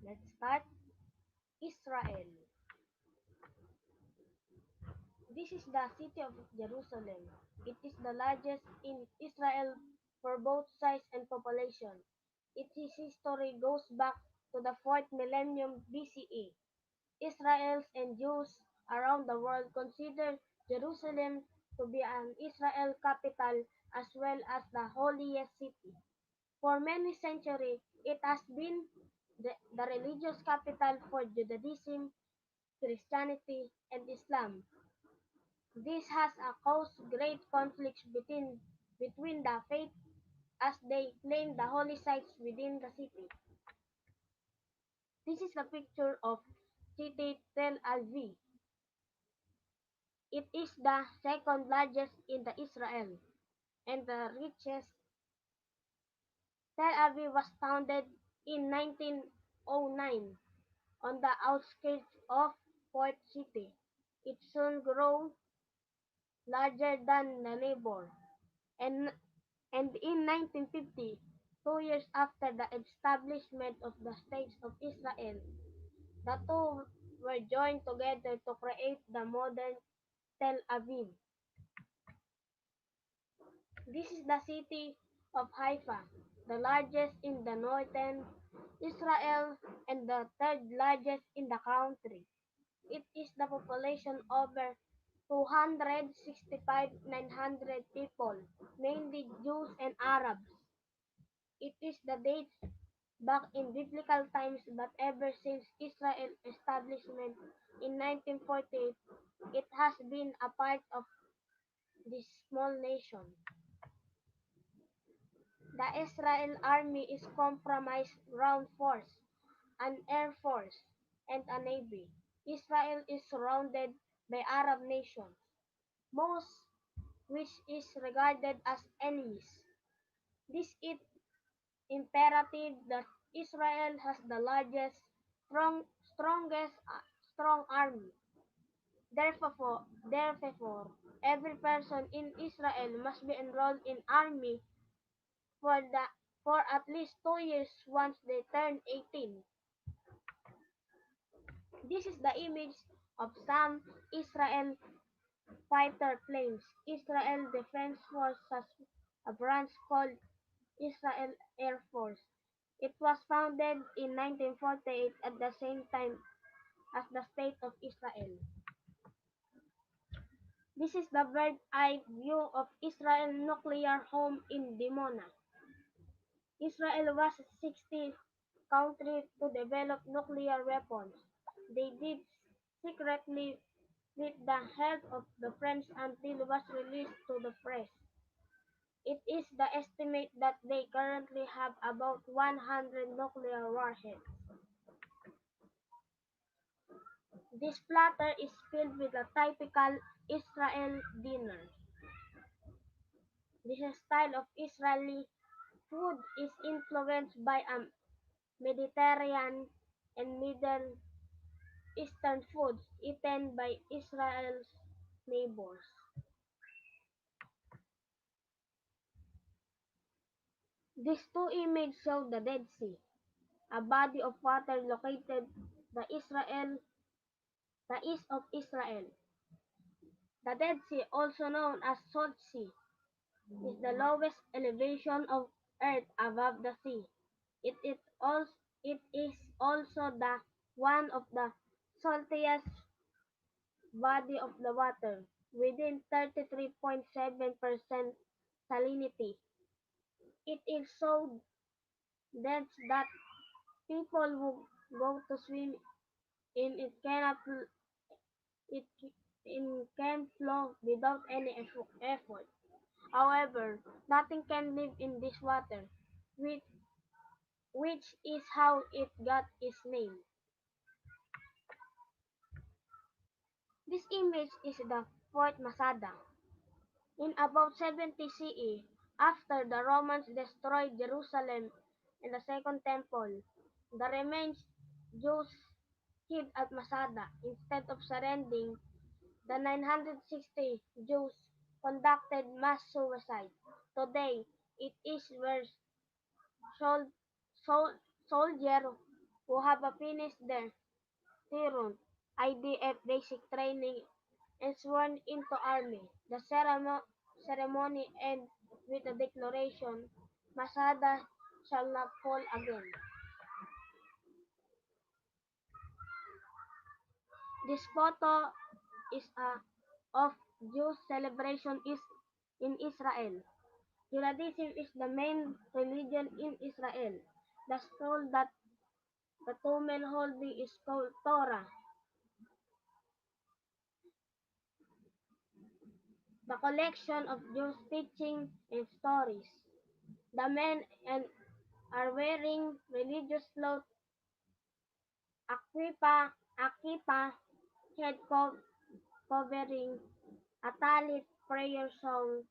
Let's start. Israel. This is the city of Jerusalem. It is the largest in Israel for both size and population. Its history goes back to the 4th millennium BCE. Israelis and Jews around the world consider Jerusalem to be an Israel capital as well as the holiest city. For many centuries, it has been the religious capital for Judaism, Christianity, and Islam. This has caused great conflicts between the faiths as they claim the holy sites within the city. This is a picture of city Tel Aviv. It is the second largest in the Israel and the richest. Tel Aviv was founded in 1909 on the outskirts of Port City. It soon grew larger than the neighbor, and, and in 1950, 2 years after the establishment of the State of Israel, the two were joined together to create the modern Tel Aviv. This is the city of Haifa, the largest in the northern Israel and the third largest in the country. It is the population over 265,900 people, mainly Jews and Arabs. It is the dates back in biblical times, but ever since Israel's establishment in 1948, it has been a part of this small nation. The Israel army is comprised ground force, an air force, and a navy. Israel is surrounded by Arab nations, most which is regarded as enemies. This is imperative that Israel has the largest, strongest, strong army. Therefore, every person in Israel must be enrolled in army for the for at least 2 years once they turn 18. This is the image of some Israel fighter planes. Israel Defense Force has a branch called Israel Air Force. It was founded in 1948 at the same time as the State of Israel. This is the bird-eye view of Israel's nuclear home in Dimona. Israel was the 60th country to develop nuclear weapons. They did secretly with the help of the French until it was released to the press. It is the estimate that they currently have about 100 nuclear warheads. This platter is filled with a typical Israel dinner. This style of Israeli food is influenced by a Mediterranean and Middle Eastern foods eaten by Israel's neighbors. These two images show the Dead Sea, a body of water located the east of Israel. The Dead Sea, also known as Salt Sea, is the lowest elevation of Earth above the sea. It is also the one of the saltiest body of the water, within 33.7% salinity. It is so dense that people who go to swim in it can flow without any effort. However, nothing can live in this water, which, which is how it got its name. This image is the Fort Masada. In about 70 CE, after the Romans destroyed Jerusalem and the Second Temple, the remains Jews hid at Masada. Instead of surrendering, the 960 Jews conducted mass suicide. Today, it is where sol- sol- soldiers who have finished their Tirun IDF basic training and sworn into army. The ceremony ended with the declaration, Masada shall not fall again. This photo is of Jews celebration is in Israel. Judaism is the main religion in Israel. The scroll that the two men holding is called Torah, the collection of Jews' teaching and stories. The men and are wearing religious clothes, akipa, head covering, a talit, prayer song,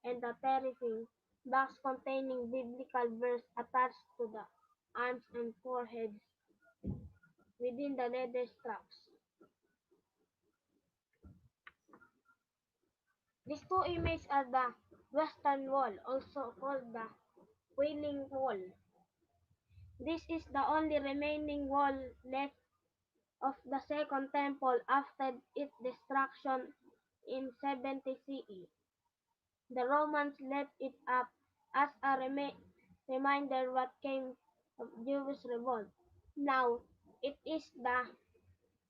and a terrifying box containing biblical verse attached to the arms and foreheads within the leather straps. These two images are the Western Wall, also called the Wailing Wall. This is the only remaining wall left of the Second Temple after its destruction in 70 CE. The Romans left it up as a reminder what came of Jewish revolt. Now, it is the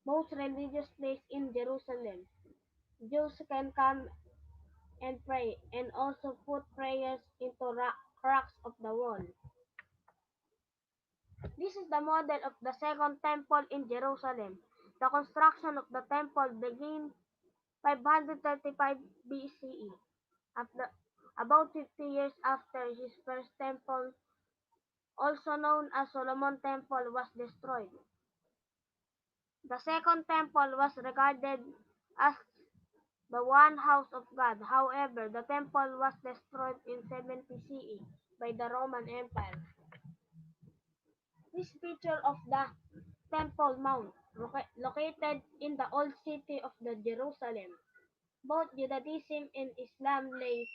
most religious place in Jerusalem. Jews can come and pray and also put prayers into cracks of the wall. This is the model of the Second Temple in Jerusalem. The construction of the temple began 535 BCE, after, about 50 years after his first temple, also known as Solomon Temple, was destroyed. The second temple was regarded as the one house of God. However, the temple was destroyed in 70 CE by the Roman Empire. This picture of the Temple Mount, located in the old city of the Jerusalem. Both Judaism and Islam lay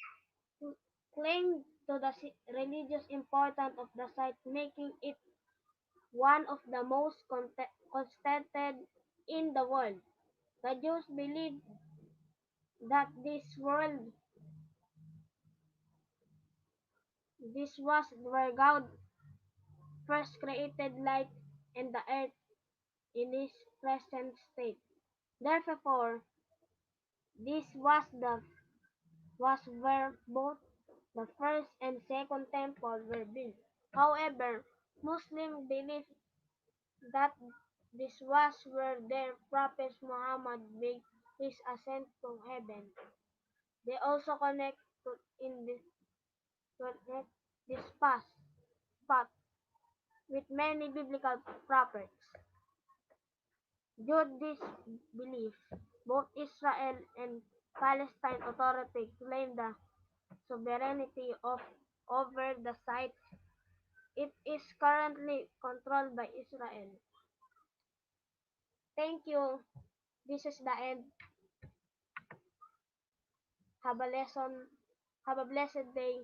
claim to the religious importance of the site, making it one of the most contested in the world. The Jews believed that this was where God first created light and the earth in its present state. Therefore, this was where both the first and second temple were built. However, Muslims believe that this was where their prophet Muhammad made his ascent to heaven. They also to, in this, connect this spot with many biblical prophets. Due this belief, both Israel and Palestine Authority claim the sovereignty over the site. It is currently controlled by Israel. Thank you. This is the end. Have a lesson. Have a blessed day.